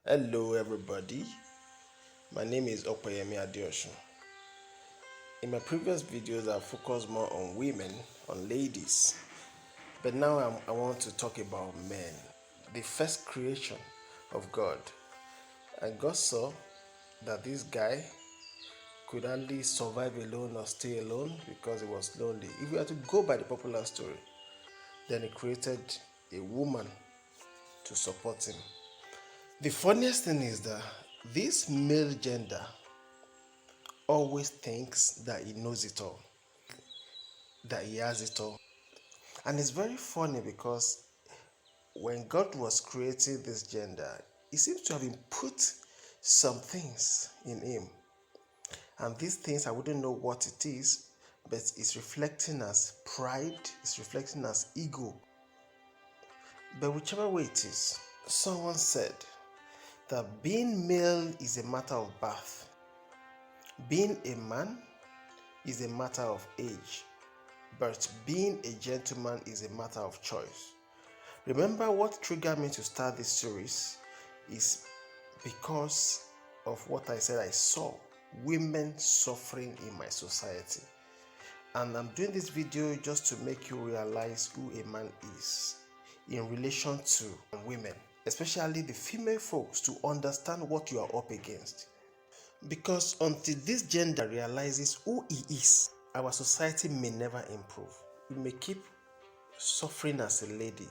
Hello, everybody. My name is Opeyemi Adeosun. In my previous videos, I focused more on women, on ladies, but now I want to talk about men, the first creation of God. And God saw that this guy could hardly survive alone or stay alone because he was lonely. If we are to go by the popular story, then he created a woman to support him. The funniest thing is that this male gender always thinks that he knows it all, that he has it all. And it's very funny because when God was creating this gender, he seems to have input some things in him. And these things, I wouldn't know what it is, but it's reflecting as pride, it's reflecting as ego. But whichever way it is, someone said that being male is a matter of birth, being a man is a matter of age, but being a gentleman is a matter of choice. Remember, what triggered me to start this series is because of what I said I saw women suffering in my society. And I'm doing this video just to make you realize who a man is in relation to women, especially the female folks, to understand what you are up against. Because until this gender realizes who he is, our society may never improve. We may keep suffering as a lady.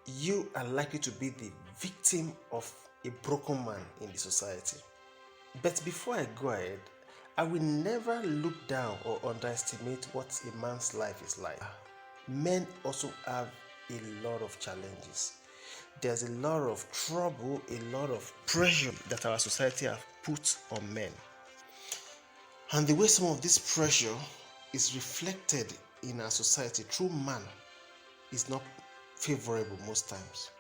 You are likely to be the victim of a broken man in the society. But before I go ahead, I will never look down or underestimate what a man's life is like. Men also have a lot of challenges. There's a lot of trouble, a lot of pressure that our society have put on men. And the way some of this pressure is reflected in our society through man is not favorable most times.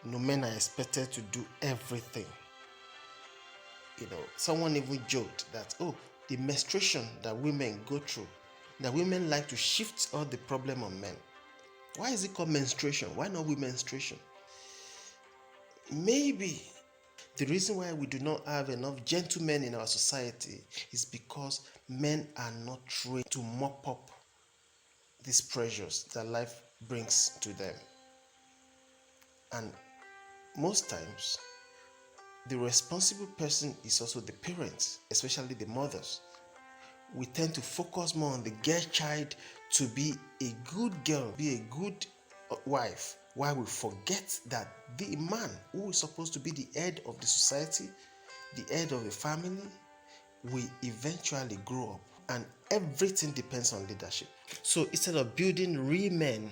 No, men are expected to do everything. Someone even joked that, oh, the menstruation that women go through, that women like to shift all the problem on men. Why is it called menstruation? Why not menstruation? Maybe the reason why we do not have enough gentlemen in our society is because men are not trained to mop up these pressures that life brings to them. And most times, the responsible person is also the parents, especially the mothers. We tend to focus more on the girl child to be a good girl, be a good wife, while we forget that the man who is supposed to be the head of the society, the head of the family, will eventually grow up, and everything depends on leadership. So instead of building real men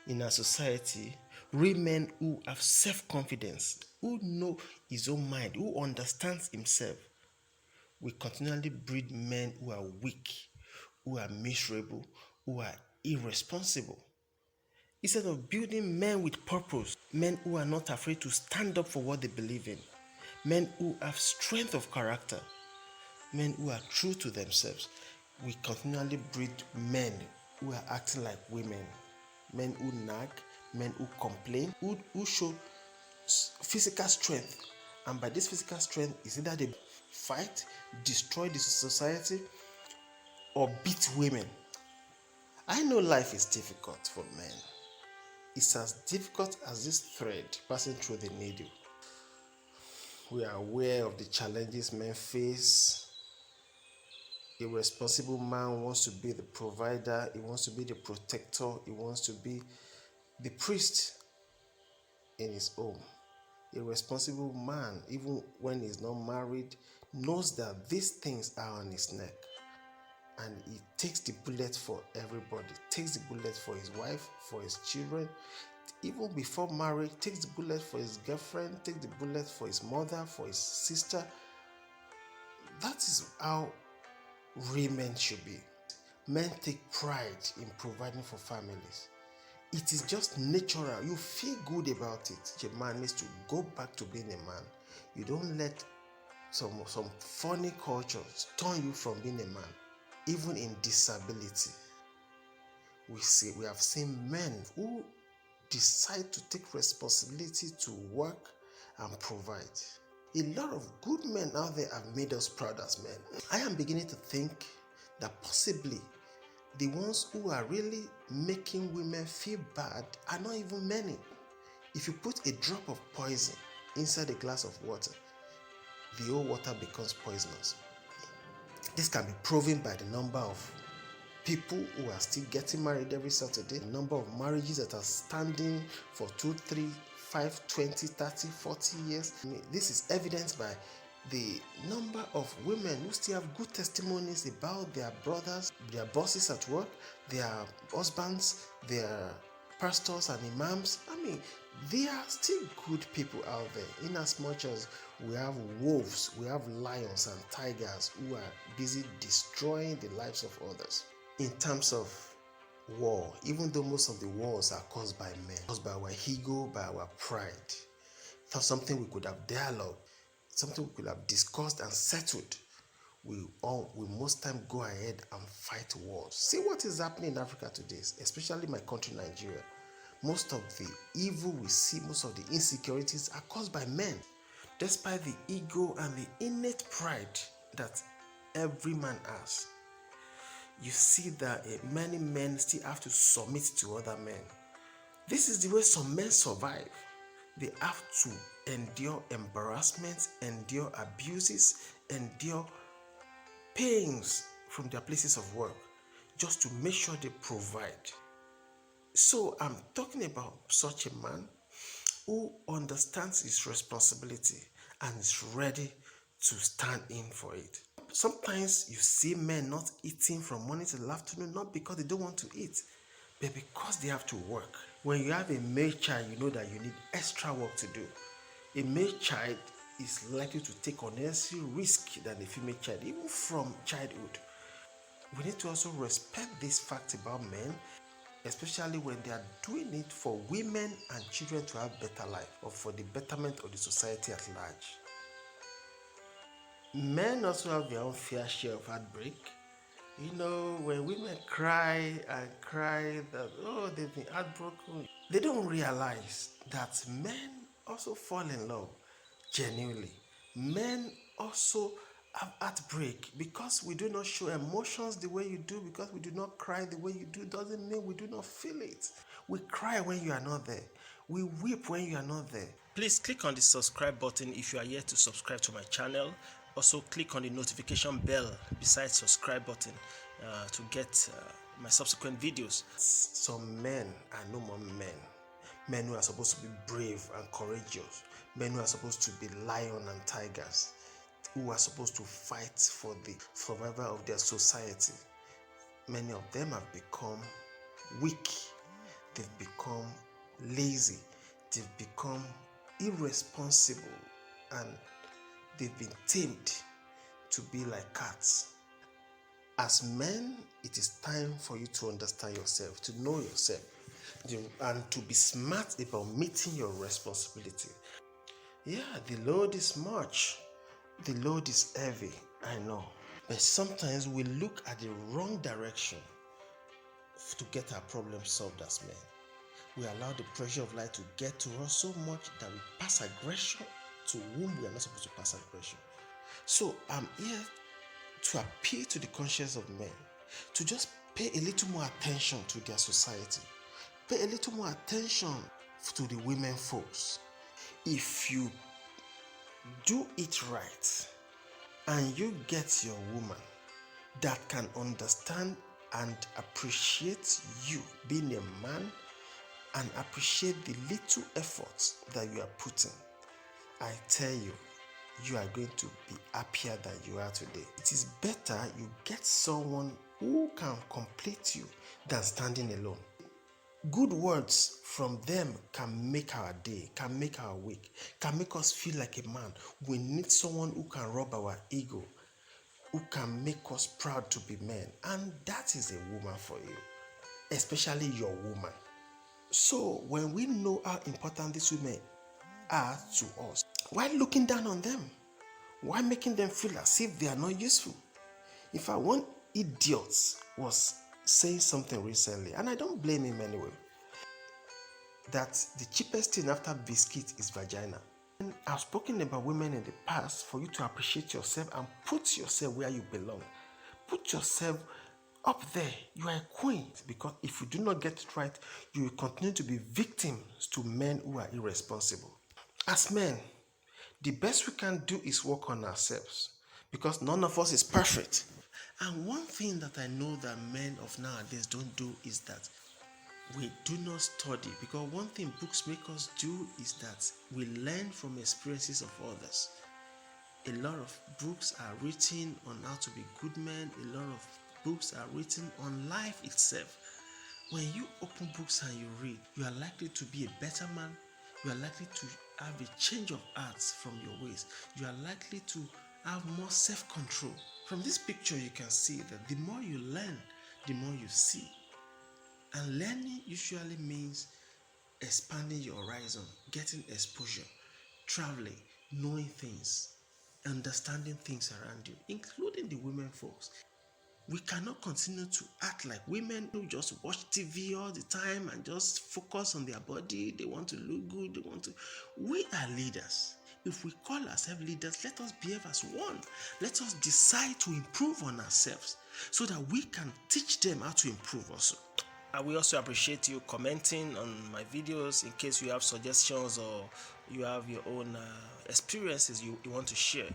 in our society, real men who have self-confidence, who know his own mind, who understands himself, we continually breed men who are weak, who are miserable, who are irresponsible. Instead of building men with purpose, men who are not afraid to stand up for what they believe in, men who have strength of character, men who are true to themselves, we continually breed men who are acting like women, men who nag, men who complain, who show physical strength. And by this physical strength, is either they fight, destroy the society, or beat women. I know life is difficult for men. It's as difficult as this thread passing through the needle. We are aware of the challenges men face. A responsible man wants to be the provider, he wants to be the protector, he wants to be the priest in his home. A responsible man, even when he's not married, knows that these things are on his neck. And he takes the bullet for everybody, takes the bullet for his wife, for his children, even before marriage, takes the bullet for his girlfriend, takes the bullet for his mother, for his sister. That is how real men should be. Men take pride in providing for families. It is just natural. You feel good about it. A man needs to go back to being a man. You don't let some funny cultures turn you from being a man. Even in disability, we have seen men who decide to take responsibility to work and provide. A lot of good men out there have made us proud as men. I am beginning to think that possibly the ones who are really making women feel bad are not even many. If you put a drop of poison inside a glass of water, the whole water becomes poisonous. This can be proven by the number of people who are still getting married every Saturday, the number of marriages that are standing for 2, 3, 5, 20, 30, 40 years. This is evidenced by the number of women who still have good testimonies about their brothers, their bosses at work, their husbands, their pastors and imams. There are still good people out there, in as much as we have wolves, we have lions and tigers who are busy destroying the lives of others. In terms of war, even though most of the wars are caused by men, caused by our ego, by our pride, that's something we could have dialogued, something we could have discussed and settled. We most time go ahead and fight wars. See what is happening in Africa today, especially my country, Nigeria. Most of the evil we see, most of the insecurities are caused by men. Despite the ego and the innate pride that every man has, you see that many men still have to submit to other men. This is the way some men survive. They have to endure embarrassment, endure abuses, endure pains from their places of work just to make sure they provide. So I'm talking about such a man who understands his responsibility and is ready to stand in for it. Sometimes you see men not eating from morning till afternoon, not because they don't want to eat, but because they have to work. When you have a male child, you know that you need extra work to do. A male child is likely to take unnecessary risk than a female child, even from childhood. We need to also respect this fact about men, especially when they are doing it for women and children to have better life or for the betterment of the society at large. Men also have their own fair share of heartbreak. When women cry and cry that, oh, they've been heartbroken, they don't realize that men also fall in love genuinely. Men also have heartbreak. Because we do not show emotions the way you do, because we do not cry the way you do, doesn't mean we do not feel it. We cry when you are not there. We weep when you are not there. Please click on the subscribe button if you are yet to subscribe to my channel. Also click on the notification bell beside subscribe button to get my subsequent videos. Some men are no more men. Men who are supposed to be brave and courageous. Men who are supposed to be lion and tigers. Who are supposed to fight for the survival of their society. Many of them have become weak. They've become lazy. They've become irresponsible. And they've been tamed to be like cats. As men, it is time for you to understand yourself, to know yourself, and to be smart about meeting your responsibility. Yeah, the load is much. The load is heavy, I know. But sometimes we look at the wrong direction to get our problems solved as men. We allow the pressure of life to get to us so much that we pass aggression to whom we are not supposed to pass aggression. So I'm here to appeal to the conscience of men to just pay a little more attention to their society. Pay a little more attention to the women folks. If you do it right and you get your woman that can understand and appreciate you being a man and appreciate the little efforts that you are putting, I tell you, you are going to be happier than you are today. It is better you get someone who can complete you than standing alone. Good words from them can make our day, can make our week, can make us feel like a man. We need someone who can rub our ego, who can make us proud to be men. And that is a woman for you, especially your woman. So when we know how important these women are to us, why looking down on them? Why making them feel as if they are not useful? In fact, one idiot was saying something recently, and I don't blame him anyway, that the cheapest thing after biscuit is vagina. I've spoken about women in the past for you to appreciate yourself and put yourself where you belong. Put yourself up there. You are a queen, because if you do not get it right, you will continue to be victims to men who are irresponsible. As men, the best we can do is work on ourselves, because none of us is perfect. And one thing that I know that men of nowadays don't do is that we do not study, because one thing books make us do is that we learn from experiences of others. A lot of books are written on how to be good men, a lot of books are written on life itself. When you open books and you read, you are likely to be a better man. You are likely to have a change of hearts from your ways. You are likely to have more self control. From this picture, you can see that the more you learn, the more you see. And learning usually means expanding your horizon, getting exposure, traveling, knowing things, understanding things around you, including the women folks. We cannot continue to act like women who just watch TV all the time and just focus on their body. They want to look good. They want to. We are leaders. If we call ourselves leaders, let us behave as one. Let us decide to improve on ourselves so that we can teach them how to improve also. I will also appreciate you commenting on my videos in case you have suggestions or you have your own experiences you want to share.